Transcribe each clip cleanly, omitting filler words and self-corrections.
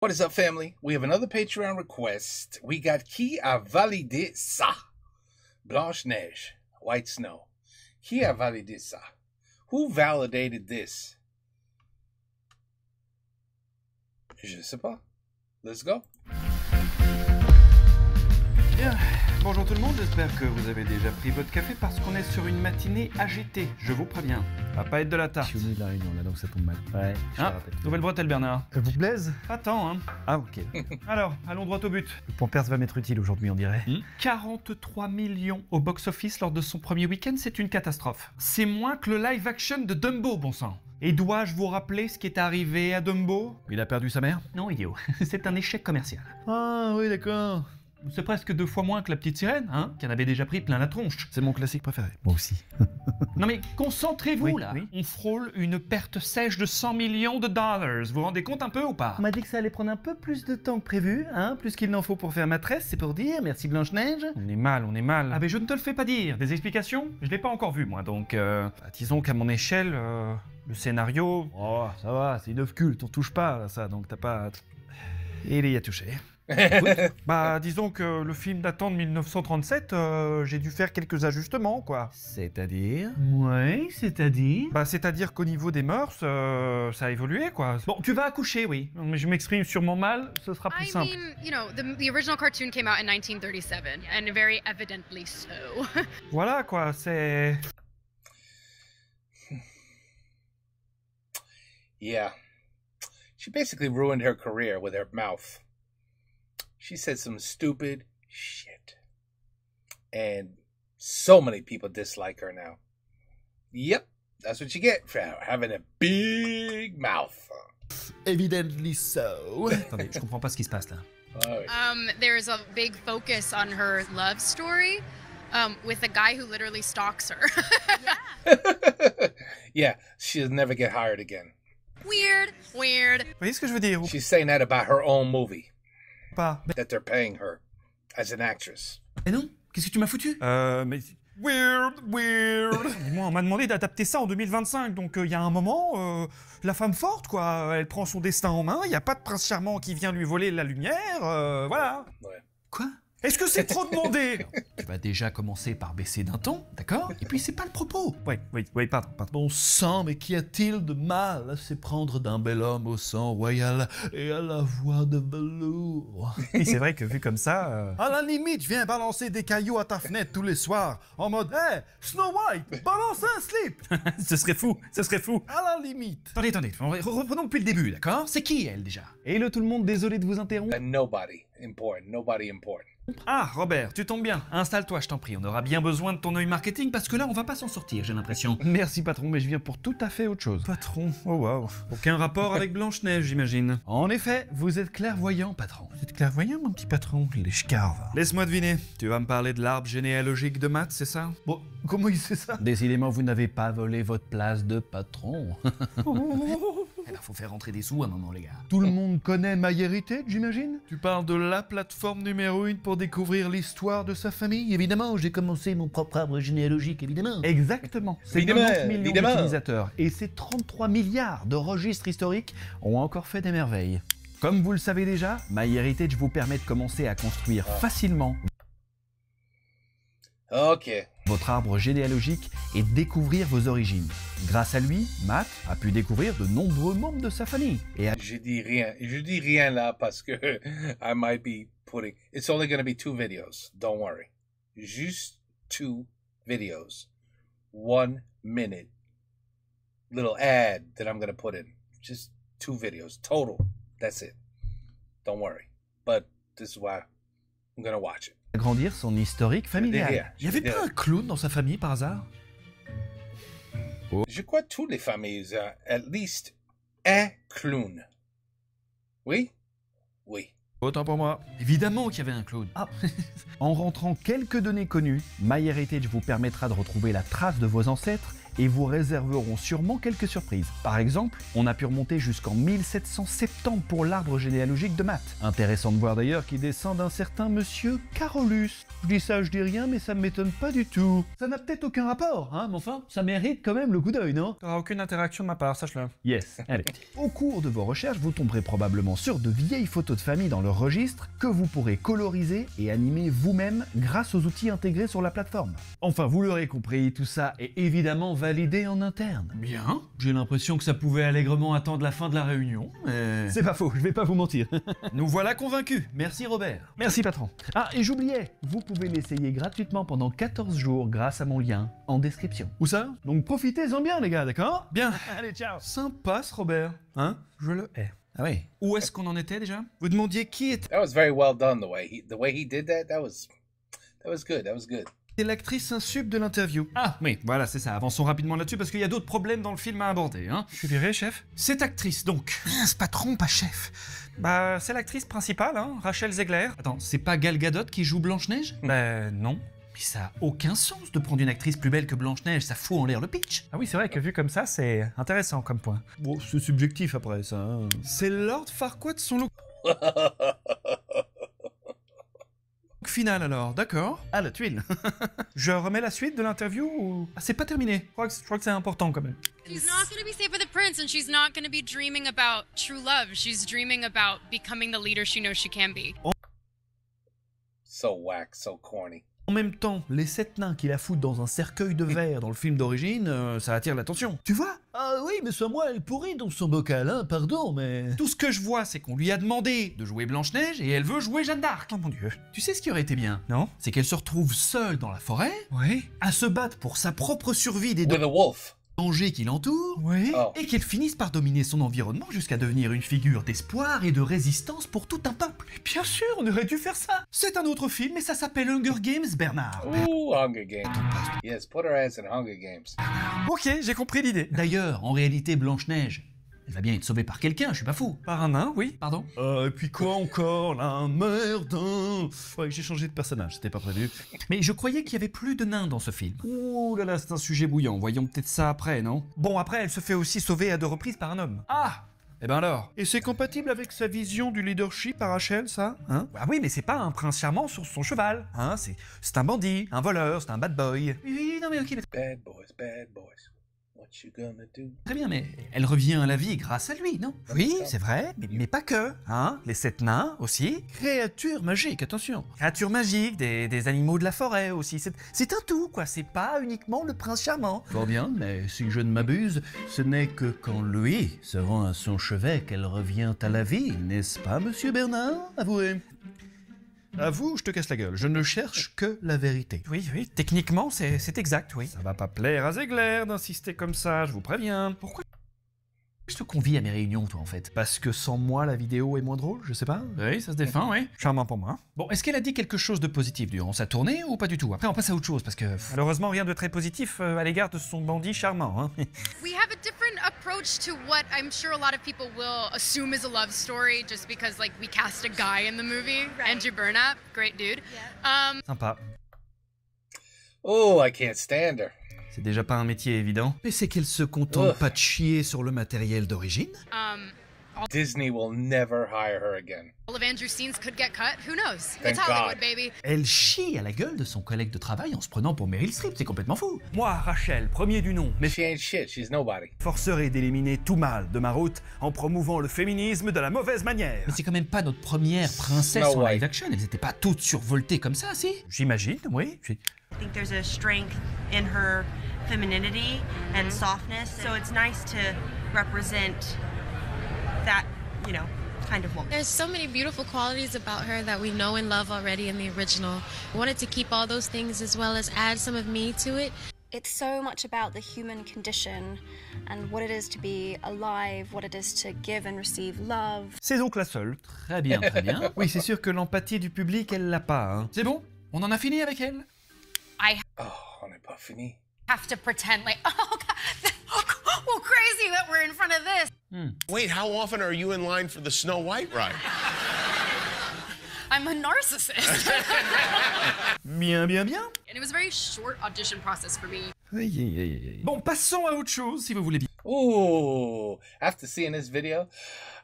What is up, family? We have another Patreon request. We got Qui a validé ça? Blanche-Neige, White Snow. Qui a validé ça? Who validated this? Je sais pas. Let's go. Bien, bonjour tout le monde, j'espère que vous avez déjà pris votre café parce qu'on est sur une matinée agitée, je vous préviens. Va pas être de la tarte. Je suis au milieu de la réunion là, donc ça tombe mal. Ouais, je te rappelle. Nouvelle bretelle Bernard. Vous plaise? Pas tant, hein. Ah, ok. Alors, allons droit au but. Le Pampers va m'être utile aujourd'hui, on dirait. 43 millions au box-office lors de son premier week-end, c'est une catastrophe. C'est moins que le live-action de Dumbo, bon sang. Et dois-je vous rappeler ce qui est arrivé à Dumbo? Il a perdu sa mère? Non, idiot. C'est un échec commercial. Ah, oui, d'accord. C'est presque 2 fois moins que la petite sirène, hein, qui en avait déjà pris plein la tronche. C'est mon classique préféré. Moi aussi. Non mais concentrez-vous Oui, là. oui. On frôle une perte sèche de 100 millions de dollars. Vous vous rendez compte un peu ou pas? On m'a dit que ça allait prendre un peu plus de temps que prévu, hein, plus qu'il n'en faut pour faire ma tresse, c'est pour dire, merci Blanche-Neige. On est mal, on est mal. Ah mais je ne te le fais pas dire. Des explications? Je l'ai pas encore vu moi, donc disons qu'à mon échelle, le scénario... Oh, ça va, c'est une œuvre culte, on touche pas à ça, donc t'as pas... Il y a touché. Oui. Bah disons que le film datant de 1937, j'ai dû faire quelques ajustements quoi. C'est-à-dire? Ouais, c'est-à-dire? Bah c'est-à-dire qu'au niveau des mœurs, ça a évolué quoi. Bon, tu vas accoucher, oui. Mais je m'exprime sûrement mal, ce sera plus simple. I mean, you know, the original cartoon came out in 1937, and very evidently so. Voilà quoi, c'est... Yeah. She basically ruined her career with her mouth. She said some stupid shit. And so many people dislike her now. Yep, that's what you get for having a big mouth. Evidently so. Attendez, je comprends pas ce qui se passe là. Oh, There's a big focus on her love story, with a guy who literally stalks her. yeah, she'll never get hired again. Weird. Vous voyez ce que je veux dire ou She's saying that about her own movie, pas? that they're paying her as an actress. Mais non, qu'est-ce que tu m'as foutu? Mais... Weird. Moi, on m'a demandé d'adapter ça en 2025, donc il y a un moment, la femme forte, quoi, elle prend son destin en main, il n'y a pas de prince charmant qui vient lui voler la lumière, voilà. Ouais. Quoi? Est-ce que c'est trop demandé? Tu vas déjà commencer par baisser d'un ton, d'accord? Et puis c'est pas le propos. Oui, pardon. Bon sang, mais qu'y a-t-il de mal à s'éprendre d'un bel homme au sang royal et à la voix de velours? Oui, c'est vrai que vu comme ça... À la limite, je viens balancer des cailloux à ta fenêtre tous les soirs, en mode « Hey, Snow White, balance un slip !» ce serait fou. À la limite. Attendez, reprenons depuis le début, d'accord? C'est qui, elle, déjà? Et le tout le monde, désolé de vous interrompre. And nobody important. Ah, Robert, tu tombes bien. Installe-toi, je t'en prie. On aura bien besoin de ton œil marketing parce que là, on va pas s'en sortir, j'ai l'impression. Merci patron, mais je viens pour tout à fait autre chose. Patron, oh waouh. Aucun rapport avec Blanche-Neige, j'imagine. En effet, vous êtes clairvoyant, patron. Vous êtes clairvoyant, mon petit patron? Les schcarves. Laisse-moi deviner. Tu vas me parler de l'arbre généalogique de Matt, c'est ça? Bon, comment il sait ça? Décidément, vous n'avez pas volé votre place de patron. Eh ben, faut faire rentrer des sous à un moment, les gars. Tout le monde connaît MyHeritage, j'imagine? Tu parles de la plateforme numéro 1 pour découvrir l'histoire de sa famille? Évidemment, j'ai commencé mon propre arbre généalogique, évidemment. Exactement. C'est Évidemment, 90 millions évidemment. d'utilisateurs. Et ces 33 milliards de registres historiques ont encore fait des merveilles. Comme vous le savez déjà, MyHeritage vous permet de commencer à construire facilement Okay. votre arbre généalogique et découvrir vos origines. Grâce à lui, Matt a pu découvrir de nombreux membres de sa famille. Et Je dis rien là parce que I might be putting... It's only going to be 2 videos. Don't worry. Juste 2 videos. 1 minute. Little ad that I'm going to put in. Just 2 videos. Total. That's it. Don't worry. But this is why I'm going to watch it. agrandir son historique familial. Il y avait pas un clown dans sa famille par hasard? Je crois que toutes les familles ont at least un clown. Oui? Oui. Autant pour moi. Évidemment qu'il y avait un clown. Ah. En rentrant quelques données connues, MyHeritage vous permettra de retrouver la trace de vos ancêtres et vous réserveront sûrement quelques surprises. Par exemple, on a pu remonter jusqu'en 1770 pour l'arbre généalogique de Matt. Intéressant de voir d'ailleurs qu'il descend d'un certain monsieur Carolus. Je dis ça, je dis rien, mais ça me m'étonne pas du tout. Ça n'a peut-être aucun rapport, hein, mais enfin, ça mérite quand même le coup d'œil, non? T'auras aucune interaction de ma part, sache-le. Yes, allez. Au cours de vos recherches, vous tomberez probablement sur de vieilles photos de famille dans leur registre que vous pourrez coloriser et animer vous-même grâce aux outils intégrés sur la plateforme. Enfin, vous l'aurez compris, tout ça est évidemment validé en interne. Bien. J'ai l'impression que ça pouvait allègrement attendre la fin de la réunion, mais... C'est pas faux, je vais pas vous mentir. Nous voilà convaincus. Merci Robert. Merci patron. Ah, et j'oubliais, vous pouvez l'essayer gratuitement pendant 14 jours grâce à mon lien en description. Où ça? Donc profitez-en bien les gars, d'accord? Bien. Allez, ciao. Sympa ce Robert. Hein? Je le hais. Ah oui. Où est-ce qu'on en était déjà? Vous demandiez qui était That was very well done. The way he did that. That was good. That was good. l'actrice insub de l'interview. Ah oui, voilà, c'est ça. Avançons rapidement là-dessus parce qu'il y a d'autres problèmes dans le film à aborder. Hein. Je suis viré, chef. Cette actrice, donc. Ce patron, pas chef. Bah, c'est l'actrice principale, hein, Rachel Zegler. Attends, c'est pas Gal Gadot qui joue Blanche-Neige? Ben non. Mais ça a aucun sens de prendre une actrice plus belle que Blanche-Neige, ça fout en l'air le pitch. Ah oui, c'est vrai que vu comme ça, c'est intéressant comme point. Bon, c'est subjectif après ça. Hein. C'est Lord Farquaad son look final alors, d'accord. Ah, la tuile. Je remets la suite de l'interview ou... Ah, c'est pas terminé. Je crois que c'est important quand même. She's not going to be safe with the prince, and she's not going to be dreaming about true love. She's dreaming about becoming the leader she knows she can be. So whack, so corny. En même temps, les 7 nains qui la foutent dans un cercueil de verre dans le film d'origine, ça attire l'attention. Tu vois? Ah oui, mais c'est moi, elle pourrit dans son bocal, hein, pardon, mais... Tout ce que je vois, c'est qu'on lui a demandé de jouer Blanche-Neige et elle veut jouer Jeanne d'Arc. Oh mon dieu. Tu sais ce qui aurait été bien? Non? C'est qu'elle se retrouve seule dans la forêt, Oui. à se battre pour sa propre survie des With a wolf. dangers qui l'entourent, Oui. Oh. et qu'elle finisse par dominer son environnement jusqu'à devenir une figure d'espoir et de résistance pour tout un peuple. Bien sûr, on aurait dû faire ça. C'est un autre film et ça s'appelle Hunger Games, Bernard. Ooh, Hunger Games. Yes, put her ass in Hunger Games. Ok, j'ai compris l'idée. D'ailleurs, en réalité, Blanche-Neige, elle va bien être sauvée par quelqu'un, je suis pas fou. Par un nain, oui. Pardon? Et puis quoi encore, là, merde, hein. Ouais, j'ai changé de personnage, c'était pas prévu. Mais je croyais qu'il y avait plus de nains dans ce film. Ouh là là, c'est un sujet bouillant, voyons peut-être ça après, non? Bon, après, elle se fait aussi sauver à 2 reprises par un homme. Ah! Eh ben alors? Et c'est compatible avec sa vision du leadership à Rachel, ça? Hein? Ah oui, mais c'est pas un prince charmant sur son cheval. Hein? C'est un bandit, un voleur, c'est un bad boy. Oui, non mais ok, mais Bad boys, bad boys. What you gonna do? très bien, mais elle revient à la vie grâce à lui, non? Oui, c'est vrai, mais pas que. Hein? Les 7 nains aussi. Créature magique, attention. Créatures magiques, des animaux de la forêt aussi. C'est un tout, quoi. C'est pas uniquement le prince charmant. Fort bien, mais si je ne m'abuse, ce n'est que quand lui se rend à son chevet qu'elle revient à la vie, n'est-ce pas, monsieur Bernard? Avouez. Avoue, je te casse la gueule. Je ne cherche que la vérité. Oui, techniquement, c'est exact, oui. Ça va pas plaire à Zegler d'insister comme ça, je vous préviens. Pourquoi Je te convie à mes réunions, toi, en fait. Parce que sans moi, la vidéo est moins drôle, je sais pas. Oui, ça se défend, oui. Charmant pour moi. Bon, est-ce qu'elle a dit quelque chose de positif durant sa tournée ou pas du tout? Après, on passe à autre chose, parce que... Malheureusement, rien de très positif à l'égard de son bandit charmant. Hein. We have a different approach to what I'm sure a lot of people will assume is a love story just because, like, we cast a guy in the movie. Right. Andrew Burnap, great dude. Sympa. Oh, I can't stand her. C'est déjà pas un métier évident. Mais c'est qu'elle se contente pas de chier sur le matériel d'origine? Disney will never hire her again. All of Andrew's scenes could get cut. Who knows? Thank It's Hollywood, God. baby. Elle chie à la gueule de son collègue de travail en se prenant pour Meryl Streep, c'est complètement fou. Moi, Rachel, premier du nom, She ain't shit. She's nobody. m'efforcerai d'éliminer tout mal de ma route en promouvant le féminisme de la mauvaise manière. Mais c'est quand même pas notre première princesse Snow en White. live action, elles étaient pas toutes survoltées comme ça, si? J'imagine, oui. I think there's a strength in her femininity and softness, so it's nice to represent that, you know, kind of woman. There's so many beautiful qualities about her that we know and love already in the original. I wanted to keep all those things as well as add some of me to it. It's so much about the human condition and what it is to be alive, what it is to give and receive love. C'est donc la seule. Très bien, très bien. Oui, c'est sûr que l'empathie du public, elle l'a pas. Hein. C'est bon? On en a fini avec elle? Oh, on n'est pas fini. Have to pretend like, oh, God, well, crazy that we're in front of this. Wait, how often are you in line for the Snow White ride? I'm a narcissist. Bien. And it was a very short audition process for me. Bon, passons à autre chose, si vous voulez bien. Ooh, after seeing this video,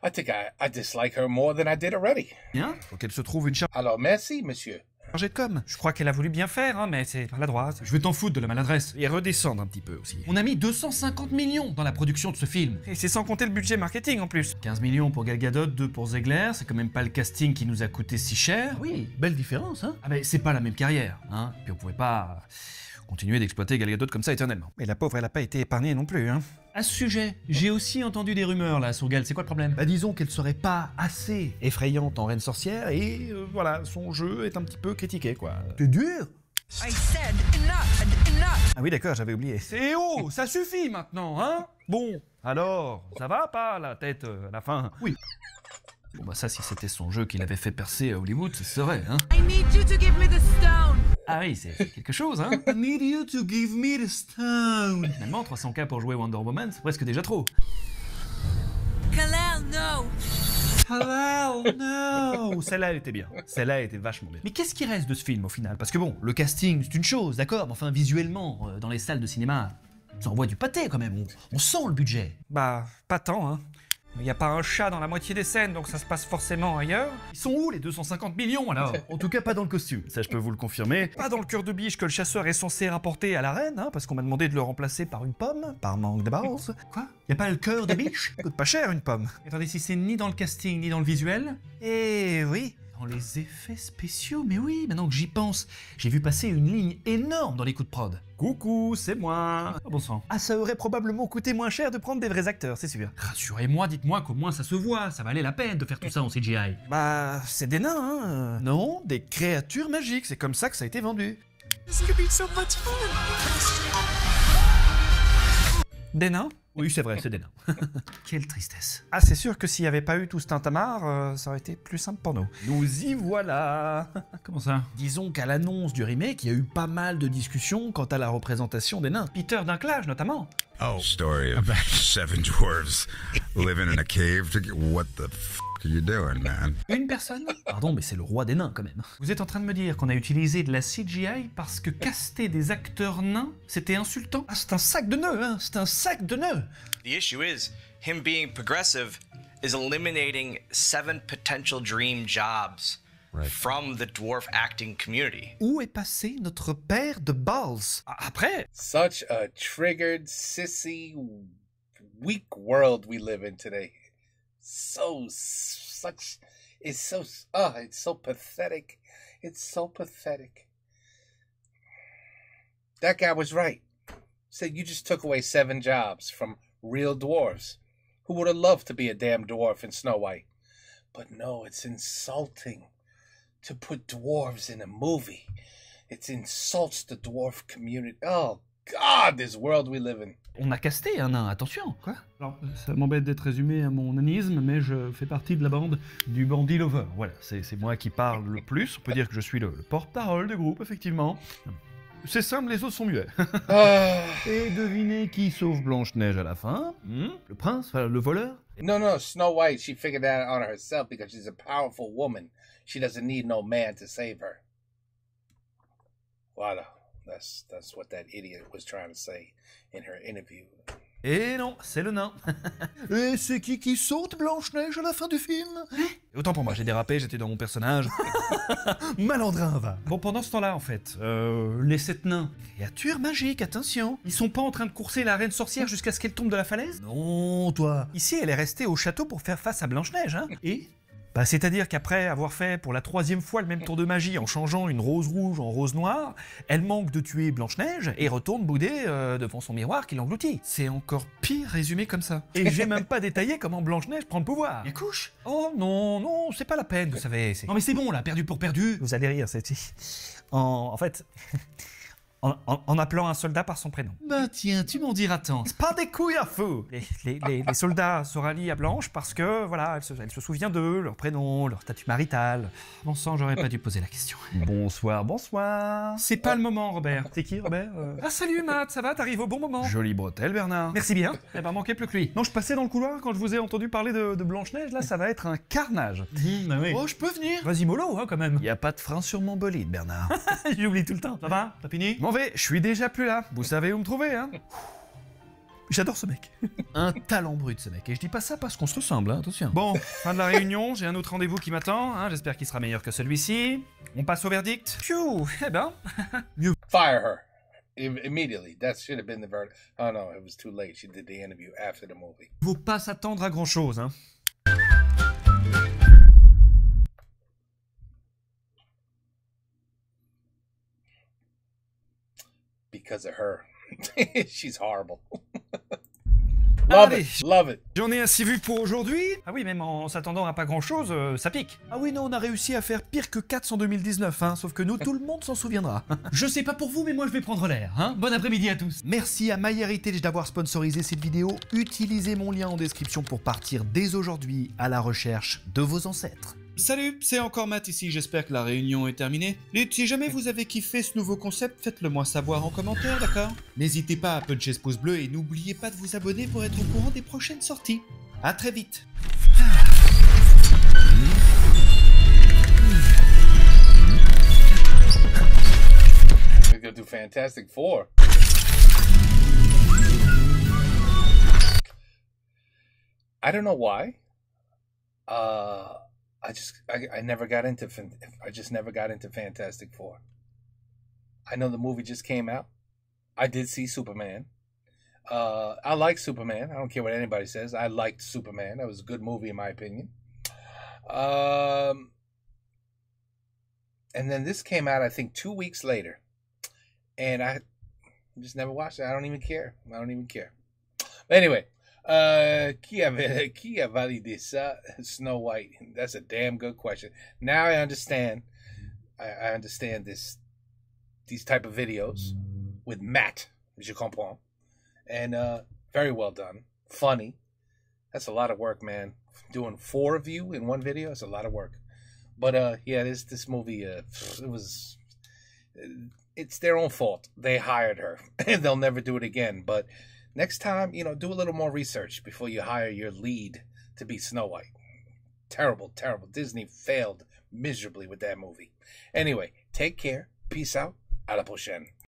I think I dislike her more than I did already. Bien, faut qu'elle se trouve une Alors, merci, monsieur. chargée de com. Je crois qu'elle a voulu bien faire, hein, mais c'est maladroit. Je vais t'en foutre de la maladresse. Et redescendre un petit peu aussi. On a mis 250 millions dans la production de ce film. Et c'est sans compter le budget marketing en plus. 15 millions pour Gal Gadot, 2 pour Ziegler, c'est quand même pas le casting qui nous a coûté si cher. Oui, belle différence, hein. Ah mais c'est pas la même carrière, hein. Puis on pouvait pas continuer d'exploiter Gal Gadot comme ça éternellement. Mais la pauvre, elle a pas été épargnée non plus, hein. À ce sujet, j'ai aussi entendu des rumeurs là sur Gal, c'est quoi le problème? Bah disons qu'elle serait pas assez effrayante en reine sorcière et voilà, son jeu est un petit peu critiqué quoi. C'est dur. Ah oui d'accord, j'avais oublié. C'est haut, ça suffit maintenant, hein? Bon, alors, ça va pas la tête à la fin? Oui. Bon bah ça, si c'était son jeu qu'il avait fait percer à Hollywood, ce serait, hein? I need you to give me the stone. Ah oui, c'est quelque chose, hein? I need you to give me the stone. Finalement, 300K pour jouer Wonder Woman, c'est presque déjà trop. Kal-El, no. Kal-El, no. Celle-là, elle était bien. Celle-là, elle était vachement bien. Mais qu'est-ce qui reste de ce film au final? Parce que bon, le casting, c'est une chose, d'accord, mais enfin, visuellement, dans les salles de cinéma, ça envoie du pâté quand même, on sent le budget. Bah, pas tant, hein. Il n'y a pas un chat dans la moitié des scènes, donc ça se passe forcément ailleurs. Ils sont où les 250 millions alors? En tout cas, pas dans le costume, ça je peux vous le confirmer. Pas dans le cœur de biche que le chasseur est censé rapporter à la reine, hein, parce qu'on m'a demandé de le remplacer par une pomme, par manque de base. Quoi? Y a pas le cœur de biche? Coûte pas cher une pomme. Attendez, si c'est ni dans le casting, ni dans le visuel? Eh oui. Dans les effets spéciaux, mais oui, maintenant que j'y pense, j'ai vu passer une ligne énorme dans les coups de prod. Coucou, c'est moi. Oh bon sang. Ah, ça aurait probablement coûté moins cher de prendre des vrais acteurs, c'est sûr. Rassurez-moi, dites-moi qu'au moins ça se voit, ça valait la peine de faire tout ça en CGI. Bah, c'est des nains, hein. Non, des créatures magiques, c'est comme ça que ça a été vendu. Des nains? Oui, c'est vrai, c'est des nains. Quelle tristesse. Ah, c'est sûr que s'il n'y avait pas eu tout ce tintamarre, ça aurait été plus simple pour nous. Nous y voilà. Comment ça? Disons qu'à l'annonce du remake, il y a eu pas mal de discussions quant à la représentation des nains. Peter Dinklage, notamment. Oh, story of 7 dwarves living in a cave. What the f*** are you doing, man? Une personne? Pardon, mais c'est le roi des nains quand même. Vous êtes en train de me dire qu'on a utilisé de la CGI parce que caster des acteurs nains, c'était insultant? Ah, c'est un sac de nœuds, hein. C'est un sac de nœuds. The issue is, him being progressive is eliminating 7 potential dream jobs from the dwarf acting community. Où est passé notre père de balls? Après? Such a triggered, sissy, weak world we live in today. It's so pathetic. It's so pathetic. That guy was right. Said you just took away 7 jobs from real dwarves who would have loved to be a damn dwarf in Snow White. But no, it's insulting to put dwarves in a movie. It insults the dwarf community. Oh God, this world we live in. On a casté un nain, attention. Quoi? Alors, ça m'embête d'être résumé à mon nanisme, mais je fais partie de la bande du Bandit Lover. Voilà, c'est moi qui parle le plus. On peut dire que je suis le porte-parole du groupe, effectivement. C'est simple, les autres sont muets. Et devinez qui sauve Blanche-Neige à la fin? Le prince, le voleur? No, Snow White, she figured that out on herself because she's a powerful woman. She doesn't need no man to save her. Voilà. That's what that idiot was trying to say in her interview. Et non, c'est le nain. Et c'est qui saute Blanche-Neige à la fin du film? Autant pour moi, j'ai dérapé, j'étais dans mon personnage. Malandrin, va. Bon, pendant ce temps-là, en fait, les 7 nains, créatures magiques, attention. Ils sont pas en train de courser la reine sorcière jusqu'à ce qu'elle tombe de la falaise? Non, toi. Ici, elle est restée au château pour faire face à Blanche-Neige, hein. Et bah, c'est-à-dire qu'après avoir fait pour la 3e fois le même tour de magie en changeant une rose rouge en rose noire, elle manque de tuer Blanche-Neige et retourne bouder devant son miroir qui l'engloutit. C'est encore pire résumé comme ça. Et j'ai même pas détaillé comment Blanche-Neige prend le pouvoir. elle couche? Oh non, c'est pas la peine, vous savez. Non mais c'est bon là, perdu pour perdu. Vous allez rire, c'est... En fait... En appelant un soldat par son prénom. Bah tiens, tu m'en diras tant. C'est pas des couilles à feu. Les soldats se rallient à Blanche parce que, voilà, elle se souvient d'eux, leur prénom, leur statut marital. Bon sang, j'aurais pas dû poser la question. Bonsoir. C'est pas le moment, Robert. C'est qui, Robert Ah salut Matt, ça va, t'arrives au bon moment. Jolie bretelle, Bernard. Merci bien. Eh ben, manquait plus que lui. Non, je passais dans le couloir quand je vous ai entendu parler de Blanche-Neige, là, ça va être un carnage. Bah oui. Oh, je peux venir? Vas-y mollo, hein, quand même. Y a pas de frein sur mon bolide, Bernard. J'oublie tout le temps. Ça va? T'as fini? M'en retrouver, je suis déjà plus là. Vous savez où me trouver, hein. J'adore ce mec. Un talent brut, ce mec. Et je dis pas ça parce qu'on se ressemble, hein, attention. Bon, fin de la réunion, j'ai un autre rendez-vous qui m'attend, hein, j'espère qu'il sera meilleur que celui-ci. On passe au verdict. Phew, eh ben, mieux. Fire her. Immediately. That should have been the verdict. Oh no, it was too late. She did the interview after the movie. Faut pas s'attendre à grand chose, hein. Because of her. She's horrible. Love Allez, it. Love it. J'en ai assez vu pour aujourd'hui. Ah oui, même en s'attendant à pas grand chose, ça pique. Ah oui, non, on a réussi à faire pire que 4 en 2019, hein, sauf que nous, tout le monde s'en souviendra. Je sais pas pour vous, mais moi je vais prendre l'air, hein. Bon après-midi à tous. Merci à MyHeritage d'avoir sponsorisé cette vidéo. Utilisez mon lien en description pour partir dès aujourd'hui à la recherche de vos ancêtres. Salut, c'est encore Matt ici, j'espère que la réunion est terminée. Et si jamais vous avez kiffé ce nouveau concept, faites-le moi savoir en commentaire, d'accord? N'hésitez pas à puncher ce pouce bleu et n'oubliez pas de vous abonner pour être au courant des prochaines sorties. À très vite. We're gonna do Fantastic Four. I don't know why. I never got into Fantastic Four. I know the movie just came out. I did see Superman. I like Superman. I don't care what anybody says. I liked Superman. That was a good movie in my opinion. And then this came out, I think, 2 weeks later. And I just never watched it. I don't even care. But anyway, qui a validé ça? Snow White. That's a damn good question. Now I understand. I understand these type of videos with Matt. Je comprends. And very well done. Funny. That's a lot of work, man. Doing 4 of you in one video, it's a lot of work. But yeah, this movie, it's their own fault. They hired her, and they'll never do it again. But next time, do a little more research before you hire your lead to be Snow White. Terrible, terrible. Disney failed miserably with that movie. Anyway, take care. Peace out. À la prochaine.